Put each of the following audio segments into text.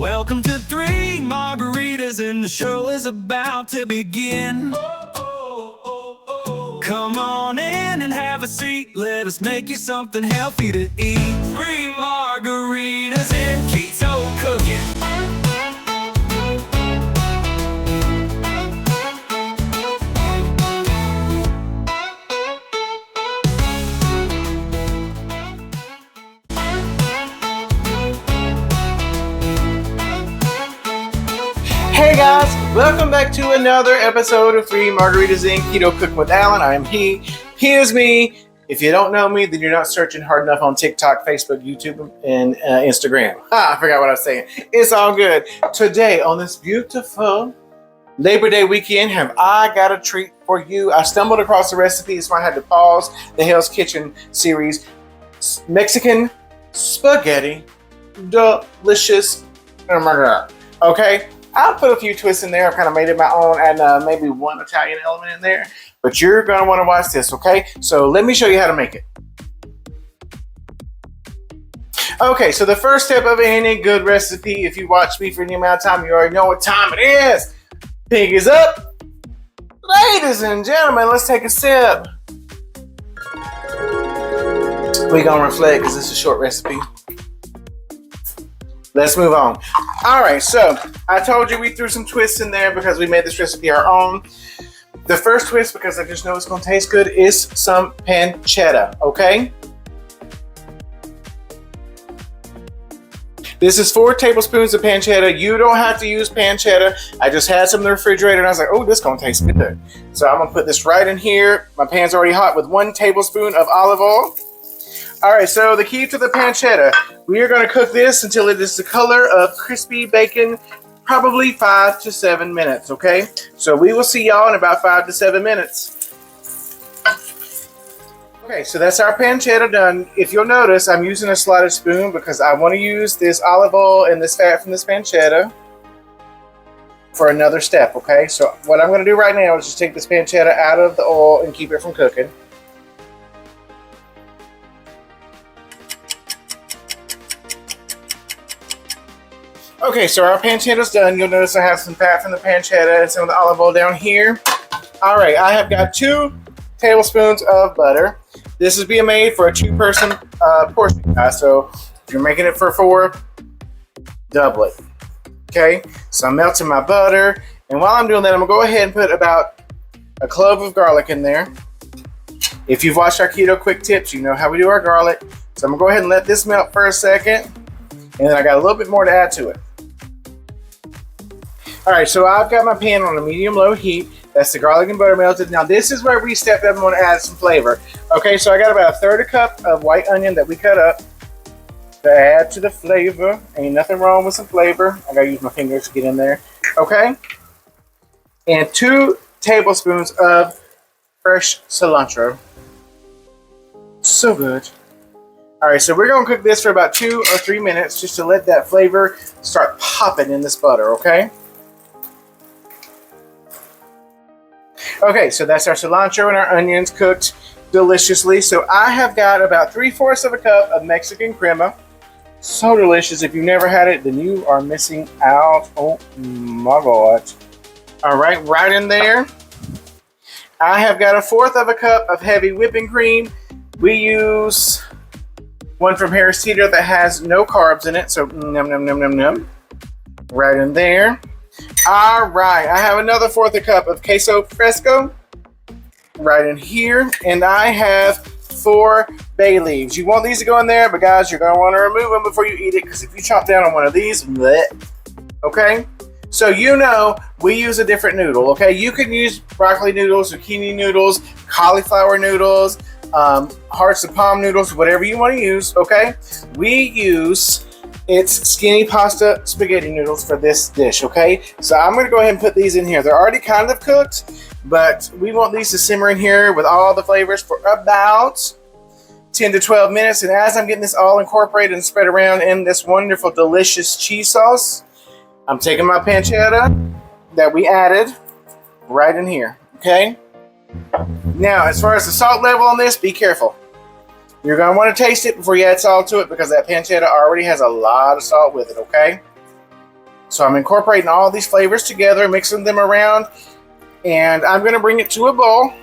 Welcome to Three Margaritas, and the show is about to begin. Come on in and have a seat. Let us make you something healthy to eat. Three margaritas and keto cooking. Hey guys, welcome back to another episode of Three Margaritas and Keto Cooking with Alan. I am he is me. If you don't know me, then you're not searching hard enough on TikTok, Facebook, YouTube, and Instagram. I forgot what I was saying. It's all good. Today, on this beautiful Labor Day weekend, have I got a treat for you. I stumbled across a recipe, so I had to pause the Hell's Kitchen series. Mexican spaghetti, delicious. Okay? I'll put a few twists in there. I've kind of made it my own, and maybe one Italian element in there. But you're going to want to watch this, okay? So let me show you how to make it. Okay, so the first step of any good recipe, if you watch me for any amount of time, you already know what time it is. Pig is up. Ladies and gentlemen, let's take a sip. We're going to reflect because this is a short recipe. Let's move on. All right, so I told you we threw some twists in there because we made this recipe our own. The first twist, because I just know it's going to taste good, is some pancetta, okay? This is 4 tablespoons of pancetta. You don't have to use pancetta. I just had some in the refrigerator, and I was like, oh, this is going to taste good. So I'm going to put this right in here. My pan's already hot with 1 tablespoon of olive oil. All right, so the key to the pancetta, we are going to cook this until it is the color of crispy bacon, probably 5 to 7 minutes, okay? So we will see y'all in about 5 to 7 minutes. Okay, so that's our pancetta done. If you'll notice, I'm using a slotted spoon because I want to use this olive oil and this fat from this pancetta for another step, okay? So what I'm going to do right now is just take this pancetta out of the oil and keep it from cooking. Okay, so our pancetta's done. You'll notice I have some fat from the pancetta and some of the olive oil down here. All right, I have got 2 tablespoons of butter. This is being made for a 2-person portion, guys. So if you're making it for 4, double it. Okay, so I'm melting my butter. And while I'm doing that, I'm gonna go ahead and put about a clove of garlic in there. If you've watched our keto quick tips, you know how we do our garlic. So I'm gonna go ahead and let this melt for a second. And then I got a little bit more to add to it. All right, so I've got my pan on a medium-low heat. That's the garlic and butter melted. Now this is where we stepped up and want to add some flavor. Okay, so I got about 1/3 cup of white onion that we cut up to add to the flavor. Ain't nothing wrong with some flavor. I gotta use my fingers to get in there. Okay, and 2 tablespoons of fresh cilantro. So good. All right, so we're gonna cook this for about 2 or 3 minutes just to let that flavor start popping in this butter, okay? Okay, so that's our cilantro and our onions cooked deliciously. So I have got about 3/4 of a cup of Mexican crema. So delicious. If you've never had it, then you are missing out. Oh my God. All right, right in there. I have got 1/4 of a cup of heavy whipping cream. We use one from Harris Teeter that has no carbs in it. So num num num num num. Right in there. All right, I have another 1/4 a cup of queso fresco right in here, and I have 4 bay leaves. You want these to go in there, but guys, you're going to want to remove them before you eat it, because if you chop down on one of these, bleh, okay? So you know we use a different noodle, okay? You can use broccoli noodles, zucchini noodles, cauliflower noodles, hearts of palm noodles, whatever you want to use, okay? We use it's skinny pasta spaghetti noodles for this dish, okay? So I'm going to go ahead and put these in here. They're already kind of cooked, but we want these to simmer in here with all the flavors for about 10 to 12 minutes. And as I'm getting this all incorporated and spread around in this wonderful, delicious cheese sauce, I'm taking my pancetta that we added right in here, okay? Now, as far as the salt level on this, be careful. You're going to want to taste it before you add salt to it because that pancetta already has a lot of salt with it, okay? So I'm incorporating all these flavors together, mixing them around, and I'm going to bring it to a boil.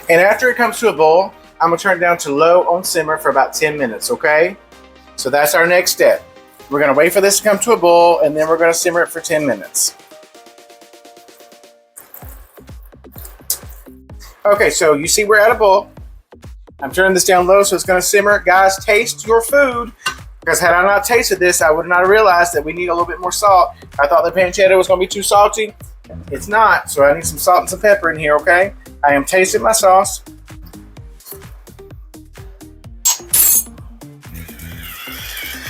And after it comes to a boil, I'm going to turn it down to low on simmer for about 10 minutes, okay? So that's our next step. We're going to wait for this to come to a boil, and then we're going to simmer it for 10 minutes. Okay, so you see we're at a boil. I'm turning this down low, so it's going to simmer. Guys, taste your food, because had I not tasted this, I would not have realized that we need a little bit more salt. I thought the pancetta was going to be too salty. It's not, so I need some salt and some pepper in here, okay? I am tasting my sauce.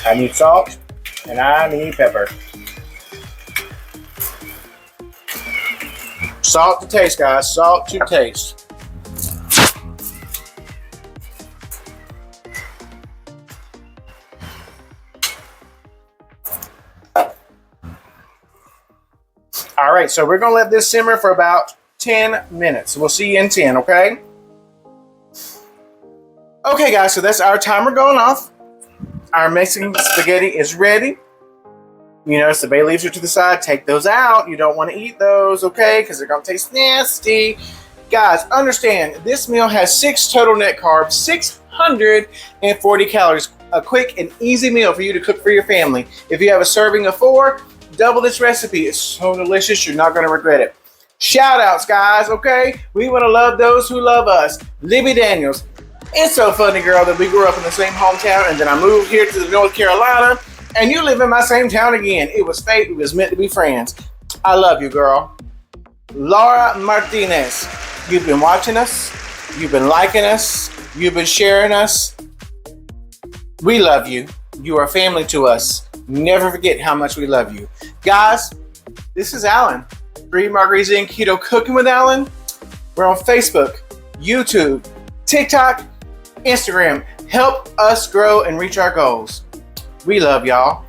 I need salt, and I need pepper. Salt to taste, guys. Salt to taste. All right, so we're going to let this simmer for about 10 minutes. We'll see you in 10, okay? Okay, guys, so that's our timer going off. Our Mexican spaghetti is ready. You notice the bay leaves are to the side. Take those out. You don't want to eat those, okay? Because they're going to taste nasty. Guys, understand, this meal has 6 total net carbs, 640 calories. A quick and easy meal for you to cook for your family. If you have a serving of 4, double this recipe. It's so delicious, you're not going to regret it. Shout outs, guys, okay? We want to love those who love us. Libby Daniels. It's so funny, girl, that we grew up in the same hometown, and then I moved here to North Carolina, and you live in my same town again. It was fate. We was meant to be friends. I love you, girl. Laura Martinez. You've been watching us. You've been liking us. You've been sharing us. We love you. You are family to us. Never forget how much we love you. Guys, this is Alan. 3 Margaritas in Keto Cooking with Alan. We're on Facebook, YouTube, TikTok, Instagram. Help us grow and reach our goals. We love y'all.